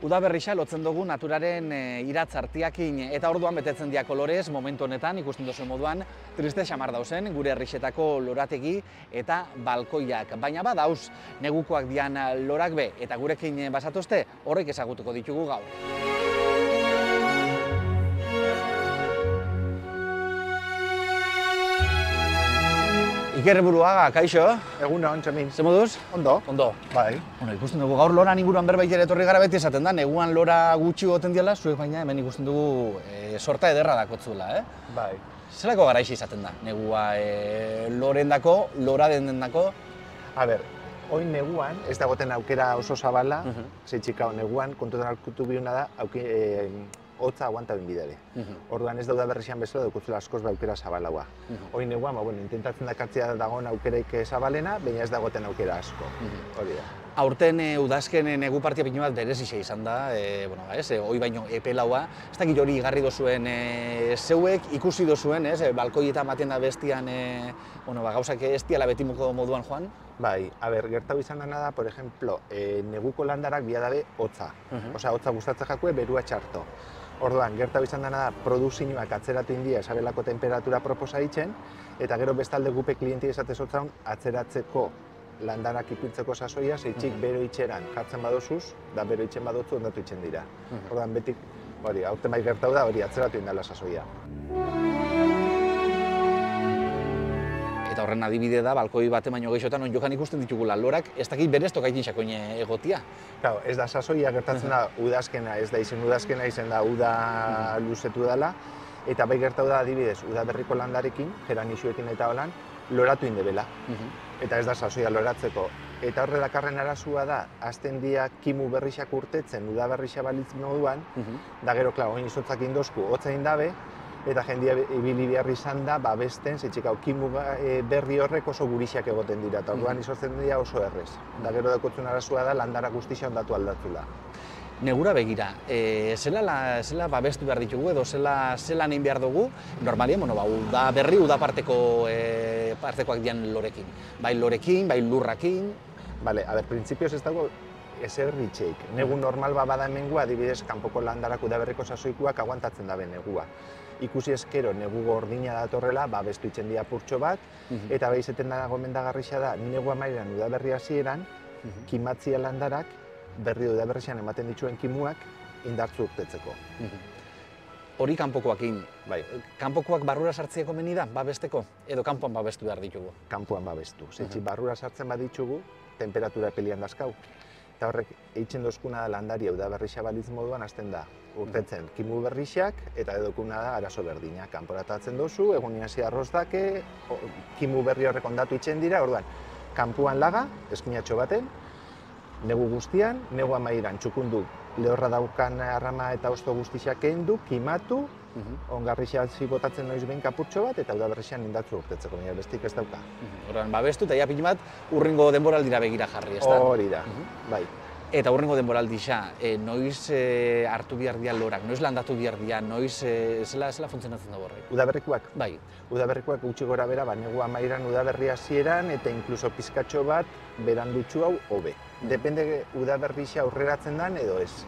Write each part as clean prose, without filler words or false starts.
Udaberrixa lotzen dugu naturaren iratzartiakin eta orduan betetzen dira kolorez, momentu honetan ikusten duzu moduan, triste xamar dauzen gure herrixetako lorategi eta balkoiak. Baina badauz, negukoak dian lorak be eta gurekin basatozte horrek ezagutuko ditugu gaur. Iker Buruaga, kaixo? Egunon, Txemin. Ze moduz? Ondo. Ondo. Bai. Bueno, ikusten dugu gaur loran inguruan berbait ere etorri gara beti esaten da, neguan lora gutxi goten diela, zuek baina hemen ikusten dugu sorta ederra dakotzula, Bai. Zelako garaixa izaten da, negua lorendako, lora dendako? A ber, oin neguan, ez dagoten aukera oso zabala, zeitxikao neguan, kontutan hartutu biuna da, hotza aguanta binbidere. Orduan ez dauda berrixian bezala dukutzula askoz aukera zabalaua. Oin neguan, intentatzen dakartzea dagoen aukeraik zabalena, baina ez dagoten aukera asko. Hori da. Aurten udazken negu partia pinu bat berezixe izan da, hoi baino epelaua. Ez dakit hori igarri dozuen zeuek, ikusi dozuen, balkoietan maten da bestian, gauzak ez diala betimoko moduan joan? Bai, a ber, gertau izan dena da, por ejemplo, neguko landarak biadabe hotza. Osea, hotza gustatzen jakue, berua txarto. Orduan, gertau izan dena da, produzioak atzeratu india esabelako temperatura proposa ditzen, eta gero bestalde gupe klienti esatez hotzaun atzeratzeko landarak ipiltzeko sasoia, zeitxik bero itxeran jartzen badozuz, da bero itxen badotzu ondatu itxen dira. Orduan, betik, hori, aurten bai gertau da, hori atzeratu indala sasoia. Eta horren adibide da, balkoi bate baino gehiotan on jokan ikusten ditugula lorak, ez dakit berez tokaitin sakoin egotia. Claro, ez da sasoia gertatzen da udazkena, ez da izen udazkena, izen da uda luzetu dela, eta bai gertau da adibidez, udaberriko landarekin, geranixuekin eta holan, loratu indebela. Eta ez da sasoia loratzeko. Eta horre dakarren arazua da, azten dia kimu berrixak urtetzen, udaberrixa balitz moduan, da gero, klar, oin izotzak indozku, hotza indabe, eta jendia ibili behar izan da, besten, zeitxikau, kimu berri horrek oso gurixak egoten dira, eta orduan izotzen dira oso errez. Da gero dakotzen arazua da, landara guztixa ondatu aldatzula. Negura begira, zela babestu behar ditugu edo zela nahin behar dugu, normalien, uda berri, uda partekoak dian lorekin. Bai lorekin, bai lurrakin. Bale, a ber, printzipioz ez dago ezer ritxeik. Negu normal bada hemengua, adibidez, kanpoko landarak udaberriko sasoikuak aguantatzen dabe negua. Ikusi eskero negu gordina datorrela, babestu itzen dira purtxo bat, eta bai izeten da gomendagarrixa da, negu amairan udaberri hasieran, kimatzia landarak, berri udaberrian ematen dituen kimuak indartzu urtetzeko. Hori kanpokoakin. Bai. Kanpokoak barrura sartzieko meni da, babesteko, edo kanpoan babestu behar ditugu? Kanpoan babestu. Zeitzi barrura sartzen baditugu, temperatura pelian dazkau. Eta horrek eitzen dozkuna da landaria udaberrixa balitz moduan hasten da urtetzen kimu berrixak eta edokuna da arazo berdina. Kanporatatzen dozu, egun hasi arroz dake, kimu berri horrek ondatu itzen dira, orduan, kanpoan laga, eskinatxo baten, negu guztian, negu amairan txukundu lehorra daukan arrama eta osto guztixak kendu, kimatu, ongarrixa botatzen noiz behin kapurtxo bat, eta udaberrixian indatzu urtetzeko, baina bestik ez dauka. Horren, babestu eta pinu bat urringo denboraldira begira jarri, ez da? Hori da, bai. Eta urringo denboraldixa, noiz hartu behar dira lorak, noiz landatu behar dira, noiz zela funtzionatzen da horrek? Udaberrikuak? Bai. Udaberrikuak gutxi gora bera, negu amairan udaberri hasieran eta inkluso pizkatxo bat berandutxu hau hobe. Depende udaberrixa aurreratzen den edo ez.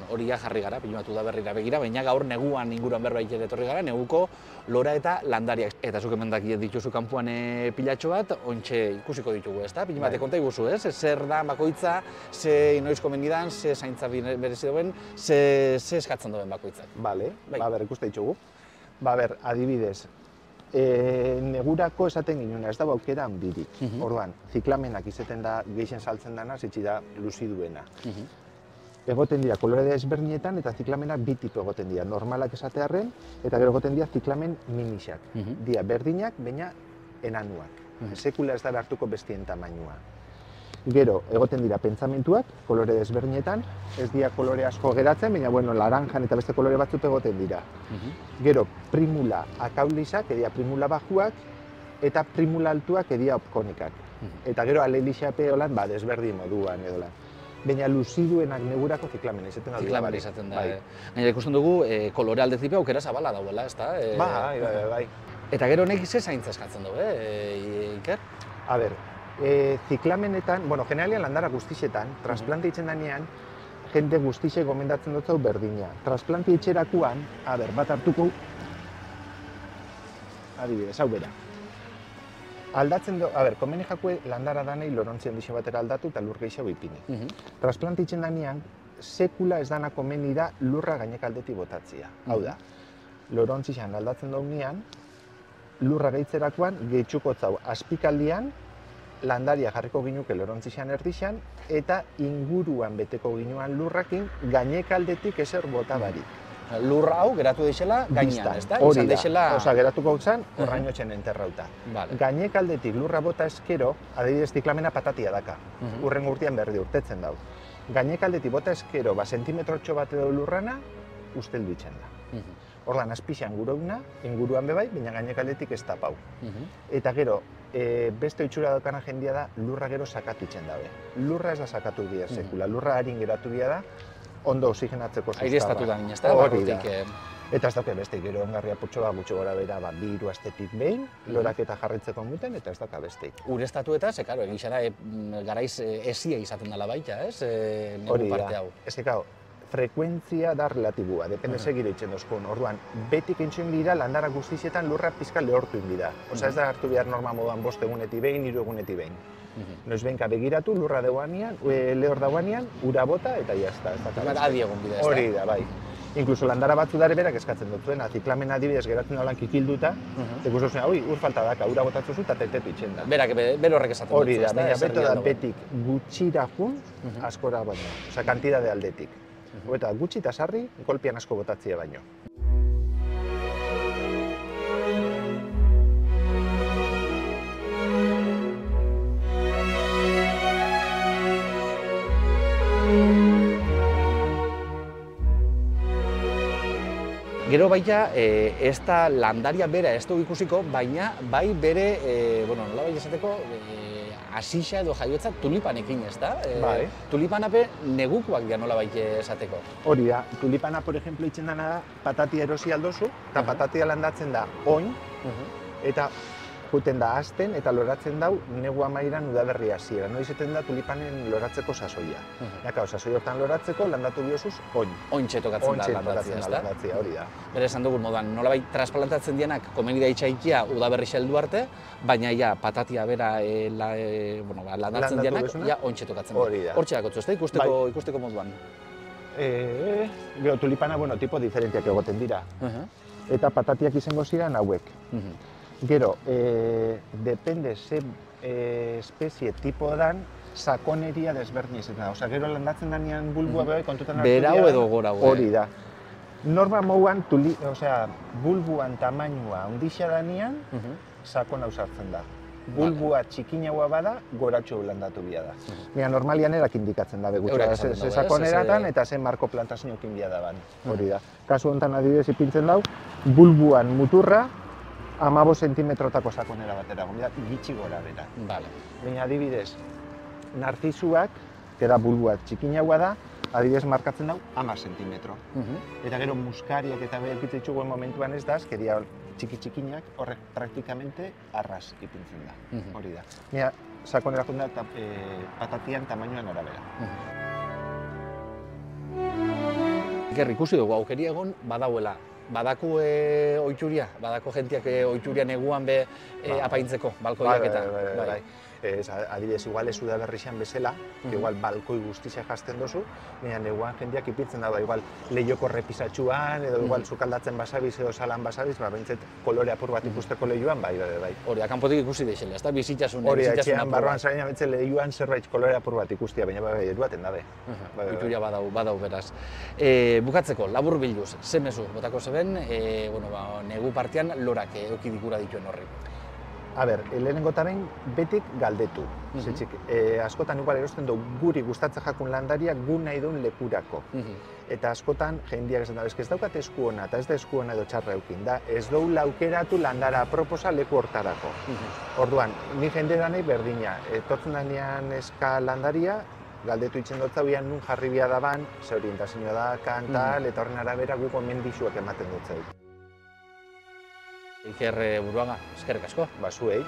Hori jarri gara, pinu bat udaberrira begira, baina gaur neguan inguruan berbait etorri gara, neguko lora eta landariak. Eta zuk hemen dakit dituzu kanpoan pilatxo bat, ontxe ikusiko ditugu, ez da? Pinu bat konta iguzu, ez? Zer da bakoitza, ze inoiz komeni dan, ze zaintza berezi duen, ze eskatzen duen bakoitzak. Bale, ber, ikuste ditugu. Ber, adibidez, negurako esaten ginuna, ez da aukera handirik. Orduan, ziklamenak izeten da, gehien saltzen dana, zitsi da luziduena. Egoten dira kolore desberdinetan eta ziklamenak bi tipo egoten dira. Normalak esatearren eta gero egoten dira ziklamen minixak. Dia berdinak, baina enanuak. Sekula ez da behartuko bestien tamainua. Gero, egoten dira pentsamentuak, kolore desberdinetan, ez dira kolore asko geratzen, baina laranjan eta beste kolore batzuk egoten dira. Gero, primula akaulizak, edia primula bajuak, eta primula altuak, edia opkonikak. Eta gero, alelixape holan, desberdin moduan edolan. Baina luziduenak negurako ziklamen izaten da. Ziklamen izaten da. Gainera ikusten dugu, kolore aldezipea aukera zabala dauela, ez da? Bai. Eta gero honek ze zaintza eskatzen du, Iker? A ber, ziklamenetan, generalian landara guztixetan, transplante itzen denean, jende guztixe gomendatzen dut zau berdina. Transplanti etxerakuan, bat hartuko, adibidez, hau bera. Aldatzen du, komeni jakue landara danei lorontzi handixo batera aldatu eta lur gehiago ipini. Transplanti itxen danean, sekula ez dana komeni da lurra gainekaldetik botatzia. Hau da, lorontzi xan aldatzen daunean, lurra gehitzerakoan gehitxuko zau azpikaldian, landaria jarriko ginuke lorontzi xan erdixan, eta inguruan beteko ginuan lurrakin gainekaldetik ezer bota barik. Lur hau geratu deixela gainean, ezta? Hori da, geratuko zan, horraino txen enterrauta. Vale. Gainekaldetik lurra bota eskero, adibidez ziklamena patatia daka, urren urtean berdi urtetzen dau. Gainekaldetik bota eskero, sentimetrotxo bat edo lurrana, usteldu itxen da. Orlan, azpixan gurouna, inguruan bebai, baina gainekaldetik ez tapau. Eta gero, beste itxura daukana jendia da, lurra gero sakatu itxen dabe. Lurra ez da sakatu bia sekula, lurra harin geratu bia da, ondo oxigenatzeko sustaba. Aire estatu da, ez da? Hori da. Eta ez dauke beste, gero ongarria putxo bat gutxo gora bera, 2 astetik behin, lorak eta jarritzeko muten, eta ez dauka beste. Urestatu eta, karo, egin xara, garaiz esia izaten dela baita, ez? Negu parte hau. Ez ekao, frekuentzia da relatibua, depende segire itxen dozkun. Orduan, betik entzuen dira landara guztizietan lurra pizka lehortu indira. Osa ez da hartu behar norma moduan 5 egunetik behin, 3 egunetik behin. Noiz behinka begiratu, lurra lehor dauanean, ura bota eta jazta. Adi egon bidea, ez da? Hori da, bai. Inkluso landara batzu dare berak eskatzen dut ziklamen adibidez geratzen daulan kikilduta, ikusten zuen, ur falta daka, ura botatzen zu eta tetetu itxen da. Berak, horrek esaten dut, hori da, baina beto da betik gutxira jun, askora baino, oza, kantidade aldetik. Eta gutxi eta sarri, golpian asko botatzea baino. Gero baita, ez da landaria bera ez dugu ikusiko, baina bai bere, nola bai esateko, asixa edo jaiotza tulipanekin, ez da? Bai. Tulipanape negukoak dira nola bai esateko. Hori da, tulipana, por ejemplo, itzen dana da, patatia erosi aldozu, eta patatia landatzen da oin, eta juten da hasten eta loratzen dau negu amairan udaberri hasiera. Noiz eten da tulipanen loratzeko sasoia. Sasoi hortan loratzeko landatu biosuz oin. Ointxe tokatzen da landatzea, hori da. Bere esan dugun moduan, nolabait transplantatzen dienak komeni da itxaikia udaberri heldu arte, baina ja patatia bera landatzen dienak ja ointxe tokatzen da. Hortxe dakotzu, ez da ikusteko moduan. Gero tulipana, tipo diferentiak egoten dira. Eta patatiak izango ziren hauek. Gero, depende ze espezie tipo dan, sakoneria desberdin izaten da. Osa, gero landatzen danean bulbua bebai kontutan hartu dira. Berau edo gorau. Hori da. Norma mouan, bulbuan tamainua ondixa danean, sakona usartzen da. Bulbua txikinagoa bada, goratxo landatu bia da. Baina normalian erak indikatzen da begutxo. Ze sakoneratan eta ze marko plantazioekin bia da ban. Hori da. Kasu honetan adibidez ipintzen dau, bulbuan muturra, 15 sentimetrotako sakonera batera, gitxi gora bera. Baina adibidez, narzizuak, eta bulbua txikinagoa da, adibidez markatzen dau 10 sentimetro. Eta gero muskariak eta behikitzitxuguen momentuan ez da, azkeria txiki-txikinak horrek praktikamente arras ipintzen da. Hori da. Baina sakonera junda patatian tamainoan arabera. Iker, ikusi dugu aukeri egon badauela. Badako oituria, badako jentiak oituria neguan be apaintzeko, balkoiak eta. Bai. Adibidez, igual ez udaberrixan bezala, igual balkoi guztizia jazten dozu, baina neguan jendeak ipitzen da, igual lehioko repisatxuan, edo igual zukaldatzen basabiz edo salan basabiz, bentzet kolore apur bat ikusteko lehioan, bai. Hori, kanpotik ikusi deixela, ez da bizitxasuna. Hori, etxean barroan zareina bentzet lehioan zerbait kolore apur bat ikustia, baina eduaten dabe. Oituria badau beraz. Bukatzeko, labur bilduz, ze mezu, botako zeben, negu partian lorak eukidikura dituen horri. Lehenengo eta behin betik galdetu. Askotan igual erosten du guri gustatzen jakun landaria gu nahi duen lekurako. Eta askotan jendiak esan da, ez daukat esku ona eta ez da esku ona edo txarra eukin da, ez dou laukeratu landara aproposa leku hortarako. Orduan, ni jende danei berdina, etortzen danean eska landaria, galdetu itzen dut zauian nun jarri bia daban, ze orientazioa da, kantal, eta horren arabera guk omendixuak ematen dut zau. Iker Buruaga, eskerrik asko. Zuei.